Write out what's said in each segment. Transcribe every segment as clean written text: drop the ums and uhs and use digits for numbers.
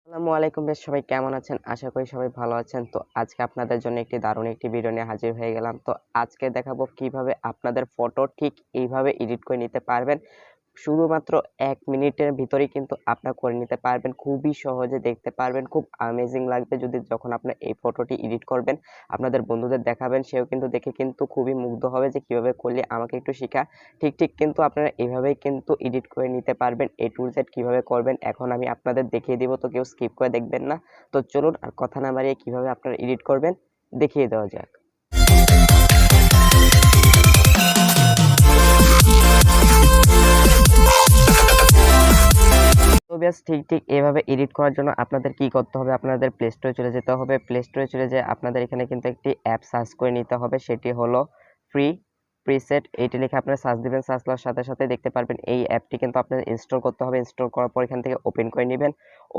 আসসালামু আলাইকুম বেশ সবাই কেমন আছেন? আশা করি সবাই ভালো আছেন। তো আজকে আপনাদের জন্য একটি দারুণ একটি ভিডিও নিয়ে হাজির হয়ে গেলাম। তো আজকে দেখাবো কিভাবে আপনাদের ফটো ঠিক এইভাবে এডিট করে নিতে পারবেন। শুধুমাত্র ১ মিনিটের ভিতরেই কিন্তু আপনারা করে নিতে পারবেন। খুবই সহজে দেখতে পারবেন। খুব অ্যামেজিং লাগবে যখন আপনার এই ফটোটি এডিট করবেন। আপনাদের বন্ধুদের দেখাবেন, সেও কিন্তু দেখে কিন্তু খুবই মুগ্ধ হবে যে কিভাবে করলে আমাকে একটু শিখা। ঠিক কিন্তু আপনারা এভাবেই কিন্তু এডিট করে নিতে পারবেন। A to Z কিভাবে করবেন এখন আমি আপনাদের দেখিয়ে দিব, তো কেউ স্কিপ করে দেখবেন না। তো চলুন আর কথা না বাড়িয়ে কিভাবে আপনারা এডিট করবেন দেখিয়ে দেওয়া যাক। তো ব্যাস ঠিক এভাবে এডিট করার জন্য আপনাদের কি করতে হবে, আপনাদের প্লে স্টোরে চলে যেতে হবে। প্লে স্টোরে চলে যেয়ে আপনাদের এখানে কিন্তু একটি অ্যাপ সার্চ করে নিতে হবে, সেটি হলো ফ্রি প্রিসেট। এইটি লিখে আপনারা সার্চ দিবেন, সার্চ করার সাথে সাথে দেখতে পারবেন এই অ্যাপটি কিন্তু আপনাদের ইনস্টল করতে হবে। ইনস্টল করার পর এখান থেকে ওপেন করে নেবেন।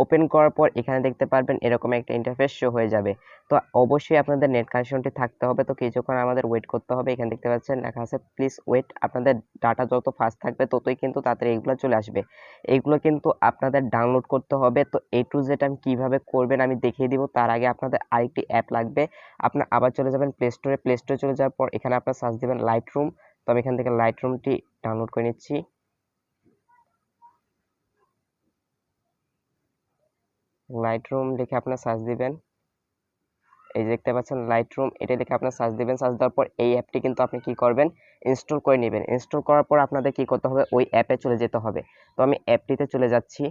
ওপেন করার পর এখানে দেখতে পারবেন এরকম একটা ইন্টারফেস শো হয়ে যাবে। তো অবশ্যই আপনাদের নেট কানেকশনটি থাকতে হবে। তো কিছুক্ষণ আমাদের ওয়েট করতে হবে। এখানে দেখতে পাচ্ছেন লেখা আছে প্লিজ ওয়েট। আপনাদের ডাটা যত ফাস্ট থাকবে ততই কিন্তু তাড়াতাড়ি এগুলো চলে আসবে। এইগুলো কিন্তু আপনাদের ডাউনলোড করতে হবে। তো A to Z আমি কিভাবে করবেন আমি দেখিয়ে দিব। তার আগে আপনাদের আরেকটি অ্যাপ লাগবে। আপনার আবার চলে যাবেন প্লে স্টোরে। প্লে স্টোরে চলে যাওয়ার পর এখানে আপনার সার্চ দিবেন লাইটরুম। তো আমি এখান থেকে লাইটরুমটি ডাউনলোড করে নিচ্ছি। লাইটরুম লিখে আপনার সার্চ দিবেন। এই যে দেখতে পাচ্ছেন লাইটরুম, এটা লিখে আপনার সার্চ দিবেন। সার্চ দেওয়ার পর এই অ্যাপটি কিন্তু আপনি কি করবেন, ইনস্টল করে নেবেন। ইনস্টল করার পর আপনাদের কি করতে হবে, ওই অ্যাপে চলে যেতে হবে। তো আমি অ্যাপটিতে চলে যাচ্ছি।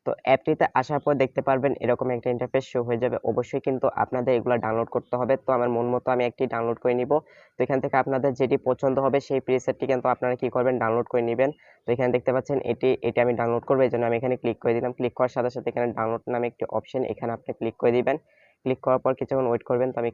তো অ্যাপটিতে আসার পর দেখতে পারবেন এরকম একটা ইন্টারফেস শো হয়ে যাবে। অবশ্যই কিন্তু আপনাদের এগুলো ডাউনলোড করতে হবে। তো আমার মন মতো আমি একটি ডাউনলোড করে নিব। তো এখান থেকে আপনাদের যেটি পছন্দ হবে সেই প্রিসেটটি কিন্তু আপনারা কি করবেন, ডাউনলোড করে নেবেন। তো এখানে দেখতে পাচ্ছেন এটি আমি ডাউনলোড করবো, এই জন্য আমি এখানে ক্লিক করে দিলাম। ক্লিক করার সাথে সাথে এখানে ডাউনলোড নামে একটি অপশন, এখানে আপনি ক্লিক করে দিবেন। ক্লিক করার পর কিছুক্ষণ ওয়েট করবেন। তো আমি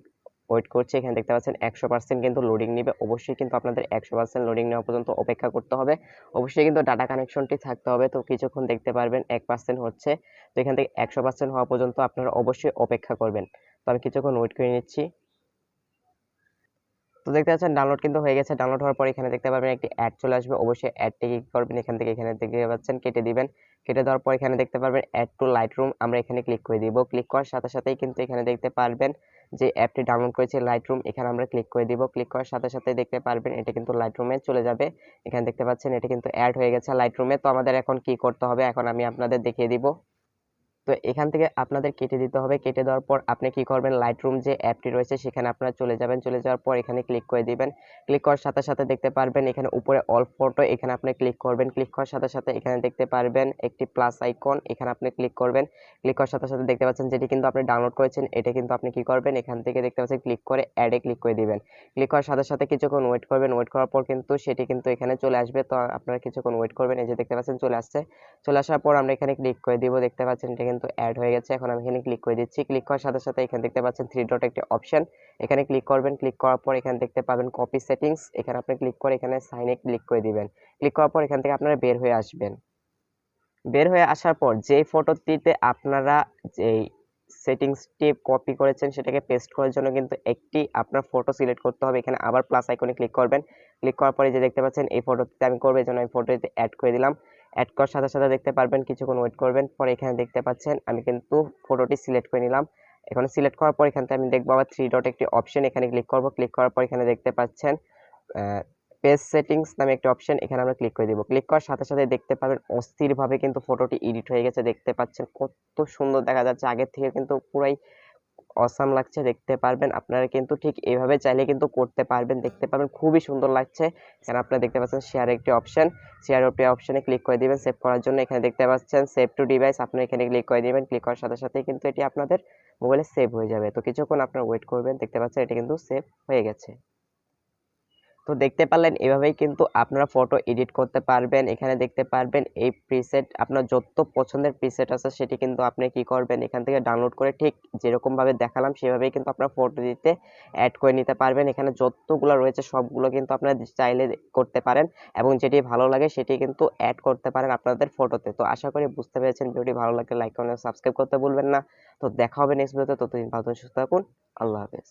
ওয়েট করছি। এখানে দেখতে পাচ্ছেন 100% কিন্তু লোডিং নেবে। অবশ্যই কিন্তু আপনাদের 100% লোডিং নেওয়া পর্যন্ত অপেক্ষা করতে হবে। অবশ্যই কিন্তু ডাটা কানেকশনটি থাকতে হবে। তো কিছুক্ষণ দেখতে পারবেন 1% হচ্ছে। তো এখান থেকে 100% হওয়া পর্যন্ত আপনারা অবশ্যই অপেক্ষা করবেন। তো আমি কিছুক্ষণ ওয়েট করে নিচ্ছি। তো দেখতে পাচ্ছেন ডাউনলোড কিন্তু হয়ে গেছে। ডাউনলোড হওয়ার পর এখানে দেখতে পারবেন একটি অ্যাড চলে আসবে। অবশ্যই অ্যাডটি কি করবেন, এখানে দেখতে পাচ্ছেন কেটে দিবেন। কেটে দেওয়ার পর এখানে দেখতে পারবেন অ্যাড টু লাইটরুম, আমরা এখানে ক্লিক করে দিব। ক্লিক করার সাথে সাথেই কিন্তু এখানে দেখতে পারবেন যে অ্যাপটি ডাউনলোড করেছে লাইটরুম, এখানে আমরা ক্লিক করে দিব। ক্লিক করার সাথে সাথেই দেখতে পারবেন এটা কিন্তু লাইটরুমে চলে যাবে। এখানে দেখতে পাচ্ছেন এটা কিন্তু অ্যাড হয়ে গেছে লাইটরুমে। তো আমাদের এখন কি করতে হবে, এখন আমি আপনাদের দেখিয়ে দিব। তো এখান থেকে আপনাদের কেটে দিতে হবে। কেটে দেওয়ার পর আপনি কি করবেন, লাইটরুম যে অ্যাপটি রয়েছে সেখানে আপনারা চলে যাবেন। চলে যাওয়ার পর এখানে ক্লিক করে দিবেন। ক্লিক করার সাথে সাথে দেখতে পারবেন এখানে উপরে অল ফটো, এখানে আপনি ক্লিক করবেন। ক্লিক করার সাথে সাথে এখানে দেখতে পারবেন একটি প্লাস আইকন, এখানে আপনি ক্লিক করবেন। ক্লিক করার সাথে সাথে দেখতে পাচ্ছেন যেটি কিন্তু আপনি ডাউনলোড করেছেন এটা কিন্তু আপনি কি করবেন, এখান থেকে দেখতে পাচ্ছেন ক্লিক করে অ্যাডে ক্লিক করে দিবেন। ক্লিক করার সাথে সাথে কিছুক্ষণ ওয়েট করবেন। ওয়েট করার পর কিন্তু সেটি কিন্তু এখানে চলে আসবে। তো আপনারা কিছুক্ষণ ওয়েট করবেন। এই যে দেখতে পাচ্ছেন চলে আসছে। চলে আসার পর আমরা এখানে ক্লিক করে দিব। দেখতে পাচ্ছেন এটা কিন্তু অ্যাড হয়ে গেছে। এখন আমি এখানে ক্লিক করে দিচ্ছি। ক্লিক করার সাথে সাথে এখানে দেখতে পাচ্ছেন 3 ডট একটি অপশন, এখানে ক্লিক করবেন। ক্লিক করার পর এখানে দেখতে পাবেন কপি সেটিংস, এখানে আপনি ক্লিক করে এখানে সাইনে ক্লিক করে দিবেন। ক্লিক করার পর এখান থেকে আপনারা বের হয়ে আসবেন। বের হয়ে আসার পর যেই ফটোটিতে আপনারা যেই সেটিংসটি কপি করেছেন সেটাকে পেস্ট করার জন্য কিন্তু একটি আপনার ফটো সিলেক্ট করতে হবে। এখানে আবার প্লাস আইকনে ক্লিক করবেন। ক্লিক করার পরে যে দেখতে পাচ্ছেন এই ফটোটিতে আমি করব, এজন্য আমি ফটোটিতে অ্যাড করে দিলাম। অ্যাড করার সাথে সাথে দেখতে পারবেন কিছুক্ষণ ওয়েট করবেন। পরে এখানে দেখতে পাচ্ছেন আমি কিন্তু ফটোটি সিলেক্ট করে নিলাম। এখন সিলেক্ট করার পর এখান থেকে আমি দেখবো আবার 3 ডট একটি অপশন, এখানে ক্লিক করব। ক্লিক করার পর এখানে দেখতে পাচ্ছেন পেজ সেটিংস নামে একটা অপশন, এখানে আমরা ক্লিক করে দিব। ক্লিক করার সাথে সাথে দেখতে পাবেন অস্থিরভাবে কিন্তু ফটোটি এডিট হয়ে গেছে। দেখতে পাচ্ছেন কত সুন্দর দেখা যাচ্ছে, আগের থেকে কিন্তু পুরাই অসাম লাগছে। দেখতে পারবেন আপনারা কিন্তু ঠিক এইভাবে চাইলে কিন্তু করতে পারবেন। দেখতে পাবেন খুবই সুন্দর লাগছে। এখানে আপনারা দেখতে পাচ্ছেন শেয়ার একটি অপশন, শেয়ার অপশনে ক্লিক করে দিবেন সেভ করার জন্য। এখানে দেখতে পাচ্ছেন সেভ টু ডিভাইস, আপনারা এখানে ক্লিক করে দিবেন। ক্লিক করার সাথে সাথে কিন্তু এটি আপনাদের মোবাইলে সেভ হয়ে যাবে। তো কিছুক্ষণ আপনারা ওয়েট করবেন। দেখতে পাচ্ছেন এটা কিন্তু সেভ হয়ে গেছে। তো দেখতে পারলেন এভাবেই কিন্তু আপনারা ফটো এডিট করতে পারবেন। এখানে দেখতে পারবেন এই প্রিসেট, আপনার যত পছন্দের প্রিসেট আছে সেটি কিন্তু আপনি কি করবেন, এখান থেকে ডাউনলোড করে ঠিক যেরকম ভাবে দেখালাম সেভাবেই কিন্তু আপনার ফটো দিতে অ্যাড করে নিতে পারবেন। এখানে যতগুলো রয়েছে সবগুলো কিন্তু আপনারা চাইলে করতে পারেন এবং যেটি ভালো লাগে সেটি কিন্তু অ্যাড করতে পারেন আপনাদের ফটোতে। তো আশা করি বুঝতে পেরেছেন। ভিডিওটি ভালো লাগলে লাইক কমেন্ট সাবস্ক্রাইব করতে ভুলবেন না। তো দেখা হবে নেক্সট ভিডিওতে। ততদিন ভালো থাকুন, সুস্থ থাকুন। আল্লাহ হাফেজ।